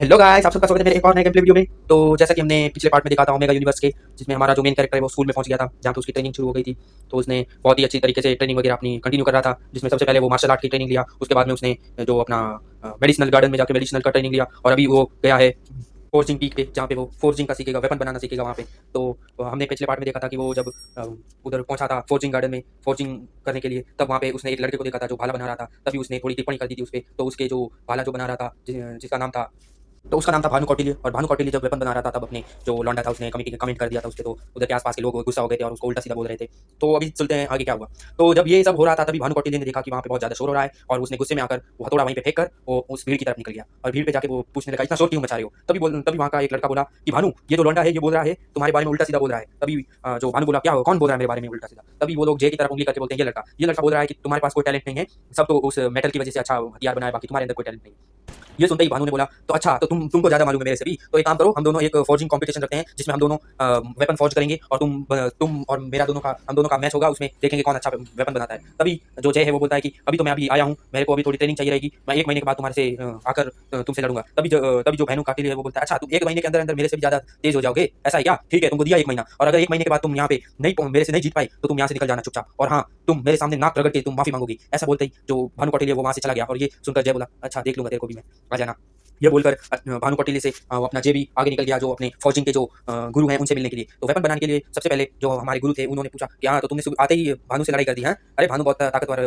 Hello guys, आप सबका स्वागत है मेरे एक और नए गेम प्ले वीडियो में। तो जैसा कि हमने पिछले पार्ट में देखा था ओमेगा यूनिवर्स के, जिसमें हमारा जो मेन कैरेक्टर है वो स्कूल में पहुंच गया था, जहाँ पे उसकी ट्रेनिंग शुरू हो गई थी। तो उसने बहुत ही अच्छी तरीके से ट्रेनिंग वगैरह अपनी कंटिन्यू कर रहा था, जिसमें सबसे पहले वो मार्शल आर्ट की ट्रेनिंग लिया। उसके बाद में उसने जो अपना मेडिसिनल गार्डन में जाकर मेडिसिनल का ट्रेनिंग लिया, और अभी वो गया है फोर्जिंग पीक पे, जहाँ पे वो फोर्जिंग का सीखेगा, वेपन बनाना सीखेगा वहाँ पे। तो हमने पिछले पार्ट में देखा था कि वो जब उधर पहुंचा था फोर्जिंग गार्डन में फोर्जिंग करने के लिए, तब वहाँ पे उसने एक लड़के को देखा था जो भाला बना रहा था। तभी उसने थोड़ी टिप्पणी कर दी थी उस पर। तो उसके जो भाला जो बना रहा था, जिसका नाम था, तो उसका नाम था भानु कौटिल्य। और भानु कौटिल्य जब वेपन बना रहा था, तब अपने जो लौंडा था उसने कमेंट कर दिया था उसके। तो उधर के आसपास के लोग गुस्सा हो गए थे और उसको उल्टा सीधा बोल रहे थे। तो अभी चलते हैं आगे क्या हुआ। तो जब ये सब हो रहा था, तभी भानु कौटिल्य ने देखा कि वहाँ पे बहुत ज्यादा शोर हो रहा है, और उसने गुस्से में आकर वो हथौड़ा वहीं पे फेंक कर वो उस भीड़ की तरफ निकल गया। और भीड़ पे जाके वो पूछने लगा, इतना शोर क्यों मचा रहे हो? तभी वहाँ का एक लड़का बोला कि भानु, ये जो लौंडा है ये बोल रहा है तुम्हारे बारे में उल्टा सीधा बोल रहा है। तभी जो भानु बोला, क्या हो, कौन बोल रहा है मेरे बारे में उल्टा सीधा? तभी वो लोग जय की तरफ उंगली करके बोलते हैं, ये लड़का बोल रहा है कि तुम्हारे पास कोई टैलेंट नहीं है, सब तो उस मेटल की वजह से अच्छा हथियार बनाया, बाकी तुम्हारे अंदर कोई टैलेंट नहीं है। ये सुनते ही भानु ने बोला, तो अच्छा, तो तुमको ज्यादा मालूम है मेरे से भी, तो एक काम करो, हम दोनों एक फॉर्जिंग कंपटीशन रखते हैं, जिसमें हम दोनों वेपन फॉर्ज करेंगे, और तुम और मेरा दोनों का हम दोनों का मैच होगा, उसमें देखेंगे कौन अच्छा वेपन बनाता है। तभी जो जय है वो बोलता है कि अभी आया हूँ, मेरे को अभी थोड़ी ट्रेनिंग चाहिए रहेगी, मैं 1 महीने के बाद तुम्हारे से आकर तुमसे लड़ूंगा। तभी जो भानु काटिल है वो बोलता है, अच्छा, तुम 1 महीने के अंदर अंदर मेरे से भी ज्यादा तेज हो जाओगे, ऐसा है क्या? ठीक है, तुमको दिया 1 महीना, और अगर 1 महीने के बाद तुम यहाँ पे नहीं मेरे से नहीं जीत पाए, तो तुम यहाँ से निकल जाना चुपचाप, और हाँ, तुम मेरे सामने नाक रगड़ के तुम माफी मांगोगी। ऐसा बोलते ही जो भानु कौटिल्य वो वहां से चला गया। और ये सुनकर जय बोला, अच्छा, देख लूंगा तेरे को भी मैं, आ जाना। ये बोलकर भानु कौटिल्य से अपना जे भी आगे निकल गया, जो अपने फौजिंग के जो गुरु हैं उनसे मिलने के लिए। तो वेपन बनाने के लिए सबसे पहले जो हमारे गुरु थे उन्होंने पूछा कि हाँ, तो तुमने आते ही भानु से लड़ाई कर दी है? अरे, भानु बहुत ताकतवर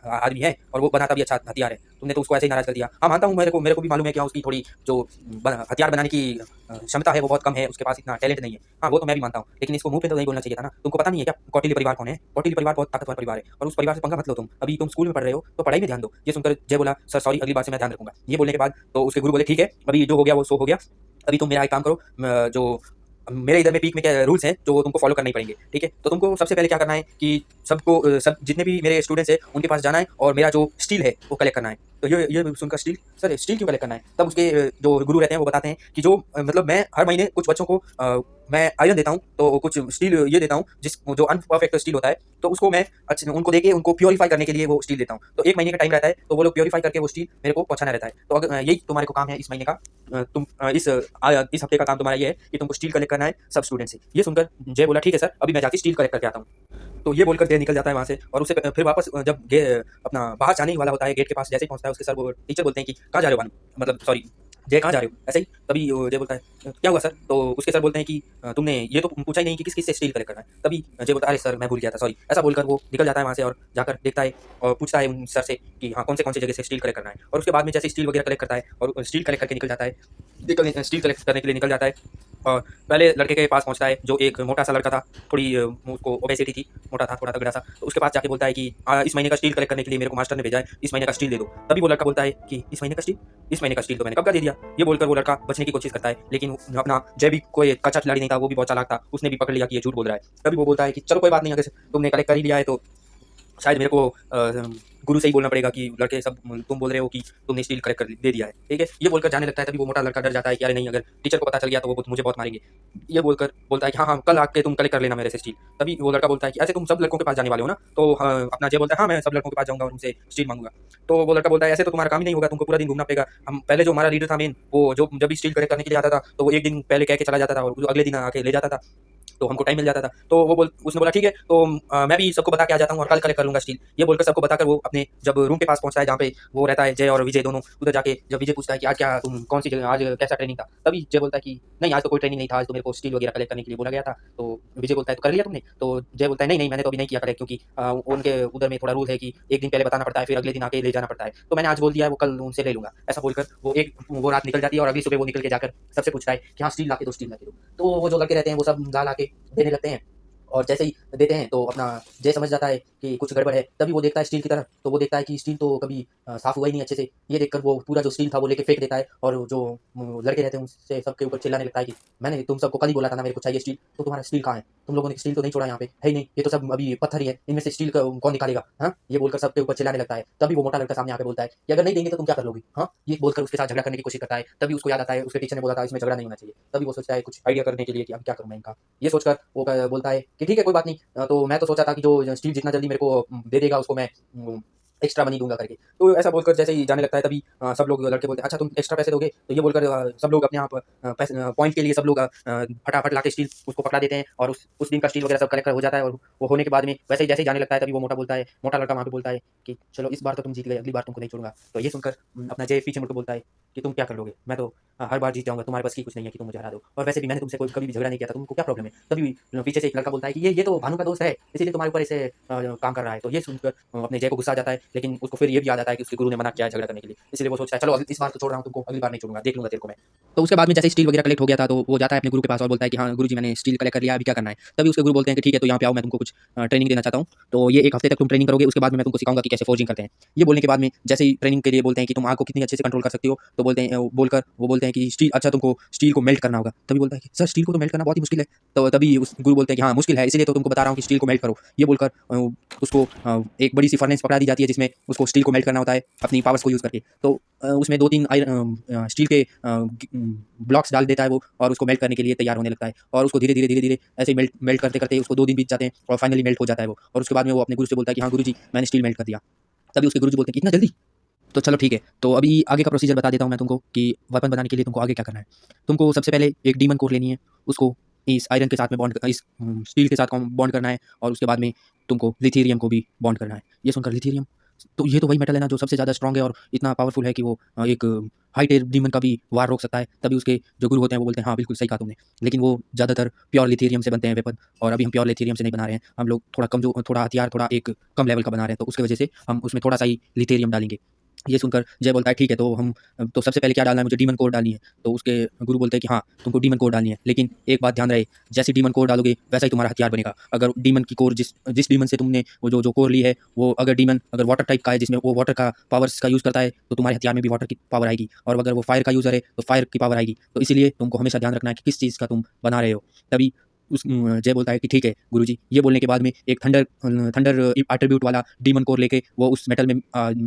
आदमी है, और वो बनाता भी अच्छा हथियार है, तुमने तो उसको ऐसे ही नाराज कर दिया। हाँ, मानता हूँ, मेरे को भी मालूम है कि हाँ, उसकी थोड़ी जो हथियार बनाने की क्षमता है वो बहुत कम है, उसके पास इतना टैलेंट नहीं है। हाँ, वो तो मैं भी मानता हूँ, लेकिन इसको मुंह पे तो नहीं बोलना चाहिए था ना। तुमको पता नहीं है क्या कौटिल्य परिवार कौन है? कौटिल्य परिवार बहुत ताकतवर परिवार है, और उस परिवार से पंगा मत लो तुम। अभी तुम स्कूल में पढ़ रहे हो, तो पढ़ाई में ध्यान दो। ये सुनकर जय बोला, सर सॉरी, अगली बार से मैं ध्यान रखूंगा। ये बोलने के बाद तो उसके गुरु बोले, ठीक है, अभी जो हो गया वो सो हो गया। अभी तुम मेरा एक काम करो, जो मेरे इधर में पीक में क्या रूल्स हैं जो तुमको फॉलो करने ही पड़ेंगे, ठीक है? तो तुमको सबसे पहले क्या करना है कि सब जितने भी मेरे स्टूडेंट्स हैं उनके पास जाना है, और मेरा जो स्टील है वो कलेक्ट करना है। तो ये सुनकर, स्टील सर, स्टील क्यों कलेक्ट करना है? तब उसके जो गुरु रहते हैं वो बताते हैं कि जो मतलब मैं हर महीने कुछ बच्चों को मैं आयरन देता हूँ, तो कुछ स्टील ये देता हूँ, जो अनपरफेक्ट स्टील होता है, तो उसको मैं अच्छे उनको देके उनको प्योरीफाई करने के लिए वो स्टील देता हूँ। तो 1 महीने का टाइम रहता है, तो वो लोग प्योरीफाई करके वो स्टील मेरे को पहुंचाना रहता है। तो अगर यही तुम्हारे को काम है इस महीने का, इस हफ्ते का काम तुम्हारा ये है कि तुमको स्टील कलेक्ट करना है सब स्टूडेंट से। ये सुनकर जय बोला, ठीक है सर, अभी मैं जाके स्टील कलेक्ट करके आता हूँ। तो ये बोलकर जय निकल जाता है वहां से, और उसे फिर वापस जब अपना बाहर जाने ही वाला होता है, गेट के पास जैसे ही पहुंचता है, उसके सर वो टीचर बोलते हैं कि कहाँ जा रहे हो भानु, मतलब सॉरी जय, कहाँ जा रहे हो, ऐसे ही। तभी जय बोलता है, क्या हुआ सर? तो उसके सर बोलते हैं कि तुमने ये तो पूछा ही नहीं कि किस किस से स्टील कलेक्ट करना है। तभी जय बोलता है, अरे सर, मैं भूल गया था, सॉरी। ऐसा बोलकर वो निकल जाता है वहां से, और जाकर देखता है और पूछता है उन सर से कि हाँ, कौन से जगह से स्टील कलेक्ट करना है। और उसके बाद में जैसे स्टील वगैरह कलेक्ट करता है और स्टील कलेक्ट करके निकल जाता है, स्टील कलेक्ट करने के लिए निकल जाता है, और पहले लड़के के पास पहुंचता है, जो एक मोटा सा लड़का था, थोड़ी उसको ओबेसिटी थी, मोटा था, थोड़ा तगड़ा सा। तो उसके पास जाके बोलता है कि इस महीने का स्टील कलेक्ट करने के लिए मेरे को मास्टर ने भेजा है, इस महीने का स्टील दे दो। तभी वो लड़का बोलता है कि इस महीने का स्टील तो मैंने कब का दे दिया। ये बोलकर वो लड़का बचने की कोशिश करता है, लेकिन अपना जय भी कोई कच्चा खिलाड़ी नहीं था, वो भी बहुत चालाक था, उसने भी पकड़ लिया कि ये झूठ बोल रहा है। तभी वो बोलता है कि चलो कोई बात नहीं, अगर तुमने कलेक्ट कर ही लिया है, तो शायद मेरे को गुरु से ही बोलना पड़ेगा कि लड़के सब तुम बोल रहे हो कि तुमने स्टील कलेक्ट कर दे दिया है, ठीक है? ये बोलकर जाने लगता है। तभी वो मोटा लड़का डर जाता है कि अरे नहीं, अगर टीचर को पता चल गया तो वो मुझे बहुत मारेंगे। ये बोलकर बोलता है कि हाँ हाँ, कल आके तुम कलेक्ट कर लेना मेरे से स्टील। तभी वो लड़का बोलता है कि ऐसे तुम सब लड़कों के पास जाने वाले हो ना? तो अपना जय बोलता है, हाँ, मैं सब लड़कों के पास जाऊंगा और उनसे स्टील मांगूंगा। तो वो लड़का बोलता है, ऐसे तो तुम्हारा काम ही नहीं होगा, तुमको पूरा दिन घूमना पड़ेगा। हम पहले जो हमारा लीडर था मेन, वो जो जब भी स्टील कलेक्ट करने के लिए आता था, तो वो एक दिन पहले कह के चला जाता था, और अगले दिन आके ले जाता था, तो हमको टाइम मिल जाता था। तो उसने बोला, ठीक है, तो मैं भी सबको बता के आ जाता हूँ और कल कलेक्ट कर लूंगा स्टील। ये बोलकर सबको बताकर वो अपने जब रूम के पास पहुंचता है, जहाँ पे वो रहता है जय और विजय दोनों, उधर जाके जब विजय पूछता है कि आज क्या तुम कौन सी जगह, आज कैसा ट्रेनिंग था, तभी जय बोलता है कि नहीं, आज तो कोई ट्रेनिंग नहीं था, आज तो मेरे को स्टील वगैरह कलेक्ट करने के लिए बोला गया था। तो विजय बोलता है, तो कर लिया तुमने? तो जय बोलता है, नहीं नहीं, मैंने तो अभी नहीं किया कलेक्ट, क्योंकि उनके उधर में थोड़ा रूल है कि एक दिन पहले बताना पड़ता है, फिर अगले दिन आके ले जाना पड़ता है, तो मैंने आज बोल दिया है, वो कल उनसे ले लूंगा। ऐसा बोलकर वो रात निकल जाती है, और अगली सुबह वो निकल के जाकर सबसे पूछता है कि हाँ, स्टील ला के दो, स्टील ला के दो। तो वो जो लड़के रहते हैं वो सब ला के देने लगते हैं, और जैसे ही देते हैं तो अपना जय समझ जाता है कि कुछ गड़बड़ है। तभी वो देखता है स्टील की तरफ, तो वो देखता है कि स्टील तो कभी साफ हुआ ही नहीं अच्छे से। ये देखकर वो पूरा जो स्टील था वो लेके फेंक देता है, और जो लड़के रहते हैं उनसे सबके ऊपर चिल्लाने लगता है कि मैंने तुम सबको कल ही बोला था ना मेरे को चाहिए स्टील, तो तुम्हारा स्टील कहाँ है? तुम लोगों ने स्टील तो नहीं छोड़ा यहाँ पे, है ही नहीं, ये तो सब अभी पत्थर ही है, इनमें से स्टील कौन निकालेगा? हाँ, ये बोलकर सबके ऊपर चिल्लाने लगता है। तभी वो मोटा लड़का सामने आके बोलता है कि अगर नहीं देंगे तो तुम क्या कर लोगे? हाँ, ये बोलकर उसके साथ झगड़ा करने की कोशिश करता है। तभी उसको याद आता है उसके टीचर ने बोला था इसमें झगड़ा नहीं होना चाहिए। तभी वो सोचता है कुछ आइडिया करने के लिए कि अब क्या करूँ मैं इनका। ये सोचकर वो बोलता है कि ठीक है, कोई बात नहीं, तो मैं तो सोचा था कि जो स्टील जितना जल्दी मेरे को दे देगा उसको मैं एक्स्ट्रा मनी दूंगा करके। तो ऐसा बोलकर जैसे ही जाने लगता है तभी सब लोग लड़के बोलते हैं अच्छा तुम एक्स्ट्रा पैसे दोगे, तो ये बोलकर सब लोग अपने आप पैसे पॉइंट के लिए सब लोग फटाफट लाके स्टील उसको पकड़ा देते हैं और उस दिन का स्टील वगैरह सब कलेक्ट हो जाता है। और वो होने के बाद में वैसे ही जैसे ही जाने लगता है तभी वो मोटा बोलता है, मोटा लड़का वहाँ पे बोलता है कि चलो इस बार तो तुम जीत गए, अगली बार तुमको नहीं छोड़ूंगा। तो ये सुनकर अपना जय पीछे मुड़कर बोलता है कि तुम क्या कर लोगे, मैं तो हर बार जीत जाऊंगा, तुम्हारे पास की कुछ नहीं है कि तुम मुझे हरा दो, और वैसे भी मैंने तुमसे कोई कभी भी झगड़ा नहीं किया था, तुमको क्या प्रॉब्लम है। तभी पीछे से एक लड़का बोलता है कि ये तो भानु का दोस्त है इसीलिए तुम्हारे ऊपर ऐसे काम कर रहा है। तो ये सुनकर अपने जय को गुस्सा आ जाता है, लेकिन उसको फिर ये भी याद आता है कि उसके गुरु ने मना किया है झगड़ा करने के लिए, इसलिए वो सोचता है चलो इस बार तो छोड़ रहा हूँ तुमको, अगली बार नहीं छोड़ूंगा, देख लूंगा तेरे को मैं। तो उसके बाद में जैसे स्टील वगैरह कलेक्ट हो गया था तो वो जाता है अपने गुरु के पास और बोलता है कि हाँ गुरु जी मैंने स्टील कलेक्ट कर लिया, अभी क्या करना है। तभी उसके गुरु बोलते हैं कि ठीक है तो यहाँ पे आओ, मैं तुमको कुछ ट्रेनिंग देना चाहता हूँ। तो ये 1 हफ्ते तक तुम ट्रेनिंग करोगे, उसके बाद में मैं तुमको सिखाऊंगा कि कैसे फोर्जिंग करते हैं। ये बोलने के बाद में जैसे ही ट्रेनिंग के लिए बोलते हैं कि तुम आग को कितनी अच्छे से कंट्रोल कर सकती हो, तो बोलते हैं बोलकर वो बोलते हैं कि स्टील अच्छा तुमको स्टील को मेल्ट करना होगा। तभी बोलता है कि सर स्टील को तो मेल्ट करना बहुत ही मुश्किल है। तो तभी उस गुरु बोलते हैं कि हाँ मुश्किल है, इसीलिए तो तुमको बता रहा हूँ कि स्टील को मेल्ट करो। ये बोलकर उसको एक बड़ी सी फर्नेस पकड़ा दी जाती है जिसमें उसको स्टील को मेल्ट करना होता है अपनी पावर्स को यूज़ करके। तो उसमें 2-3 स्टील के ब्लॉक्स डाल देता है वो, और उसको मेल्ट करने के लिए तैयार होने लगता है। और उसको धीरे धीरे धीरे धीरे ऐसे मेल्ट मेल्ट करते करते उसको 2 दिन बीत जाते हैं और फाइनली मेल्ट हो जाता है वो। और उसके बाद में वो अपने गुरु से बोलता है कि हाँ गुरु जी मैंने स्टील मेल्ट कर दिया। तभी उसके गुरु जी बोलते हैं कि इतना जल्दी। तो चलो ठीक है, तो अभी आगे का प्रोसीजर बता देता हूँ मैं तुमको कि वेपन बनाने के लिए तुमको आगे क्या करना है। तुमको सबसे पहले एक डीमन कोर लेनी है, उसको इस आयरन के साथ में बॉन्ड, इस स्टील के साथ बॉन्ड करना है, और उसके बाद में तुमको लिथीरियम को भी बॉन्ड करना है। ये सुनकर लिथीरियम, तो ये तो वही मेटल है ना जो सबसे ज़्यादा स्ट्रॉन्ग है और इतना पावरफुल है कि वो एक हाई टियर डीमन का भी वार रोक सकता है। तभी उसके जो गुरु होते हैं वो बोलते हैं हाँ बिल्कुल सही कहा तुमने, लेकिन वो ज़्यादातर प्योर लिथीरियम से बनते हैं वेपन, और अभी हम प्योर लिथीरियम से नहीं बना रहे हैं, हम लोग थोड़ा कम, जो थोड़ा हथियार थोड़ा एक कम लेवल का बना रहे हैं, तो उसकी वजह से हम उसमें थोड़ा सा ही लिथीरियम डालेंगे। ये सुनकर जय बोलता है ठीक है तो हम, तो सबसे पहले क्या डालना है, मुझे डीमन कोर डालनी है। तो उसके गुरु बोलते हैं कि हाँ तुमको डीमन कोर डालनी है, लेकिन एक बात ध्यान रहे, जैसे डीमन कोर डालोगे वैसा ही तुम्हारा हथियार बनेगा। अगर डीमन की कोर जिस जिस डीमन से तुमने वो जो कोर ली है, वो अगर डीमन अगर वाटर टाइप का है जिसमें वो वाटर का पावर्स का यूज़ करता है, तो तुम्हारे हथियार में भी वाटर की पावर आएगी, और अगर वो फायर का यूज़र है तो फायर की पावर आएगी। तो इसीलिए तुमको हमेशा ध्यान रखना है कि किस चीज़ का तुम बना रहे हो। तभी उस जय बोलता है कि ठीक है गुरुजी। ये बोलने के बाद में एक थंडर थंडर एट्रीब्यूट वाला डीमन कोर लेके वो उस मेटल में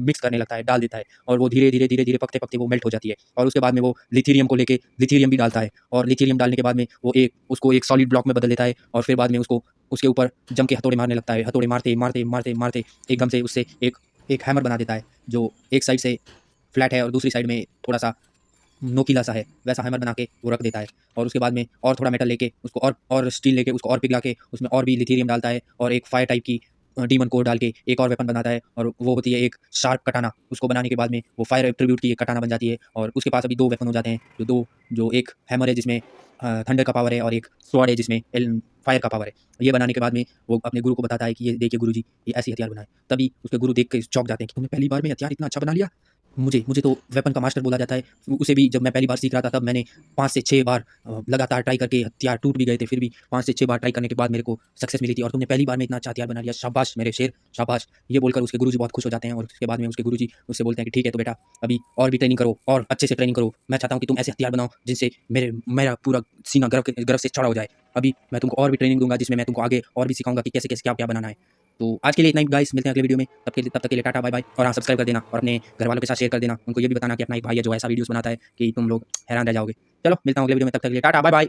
मिक्स करने लगता है, डाल देता है, और वो धीरे धीरे धीरे धीरे पकते पकते वो मेल्ट हो जाती है। और उसके बाद में वो लिथीरियम को लेके लिथीरियम भी डालता है, और लिथीरियम डालने के बाद में वो उसको एक सॉलिड ब्लॉक में बदल देता है, और फिर बाद में उसको उसके ऊपर जम के हथौड़े मारने लगता है। हथौड़े मारते मारते मारते मारते एकदम से उससे एक हैमर बना देता है, जो एक साइड से फ्लैट है और दूसरी साइड में थोड़ा सा नोकीला सा है, वैसा हैमर बना के वो रख देता है। और उसके बाद में और थोड़ा मेटल लेके उसको और स्टील लेके उसको और पिघला के उसमें और भी लिथीरियम डालता है, और एक फायर टाइप की डीमन कोर डाल के एक और वेपन बनाता है, और वो होती है एक शार्प कटाना। उसको बनाने के बाद में वो फायर एट्रीब्यूट की एक कटाना बन जाती है, और उसके पास अभी 2 वेपन हो जाते हैं, जो एक हैमर है जिसमें थंडर का पावर है, और एक स्वॉर्ड है जिसमें फायर का पावर है। ये बनाने के बाद में वो अपने गुरु को बताता है कि ये देखिए गुरुजी ये ऐसे हथियार बनाए। तभी उसके गुरु देख के चौंक जाते हैं कि तुमने पहली बार में हथियार इतना अच्छा बना लिया। मुझे तो वेपन का मास्टर बोला जाता है। उसे भी जब मैं पहली बार सीख रहा था तब मैंने 5 से 6 बार लगातार ट्राई करके हथियार टूट भी गए थे, फिर भी 5 से 6 बार ट्राई करने के बाद मेरे को सक्सेस मिली थी, और तुमने पहली बार में इतना अच्छा हथियार बना लिया, शाबाश मेरे शेर, शाबाश। ये बोलकर उसके गुरुजी बहुत खुश हो जाते हैं, और उसके बाद में उसके गुरुजी उससे बोलते हैं कि ठीक है तो बेटा अभी और भी ट्रेनिंग करो, और अच्छे से ट्रेनिंग करो। मैं चाहता हूँ कि तुम ऐसे हथियार बनाओ जिनसे मेरा पूरा सीना गर्व से चढ़ा हो जाए। अभी मैं तुमको और भी ट्रेनिंग दूंगा जिसमें मैं तुमको आगे और भी सिखाऊंगा कि कैसे कैसे क्या क्या बनाना है। तो आज के लिए इतना ही गाइस, मिलते हैं अगले वीडियो में, तब तक के लिए टाटा बाय बाय। और हाँ सब्सक्राइब कर देना, और अपने घर वालों के साथ शेयर कर देना, उनको ये भी बताना कि अपना एक भाई है जो ऐसा वीडियोस बनाता है कि तुम लोग हैरान रह जाओगे। चलो मिलता हूँ अगले वीडियो में, तब तक के लिए टाटा बाय बाय।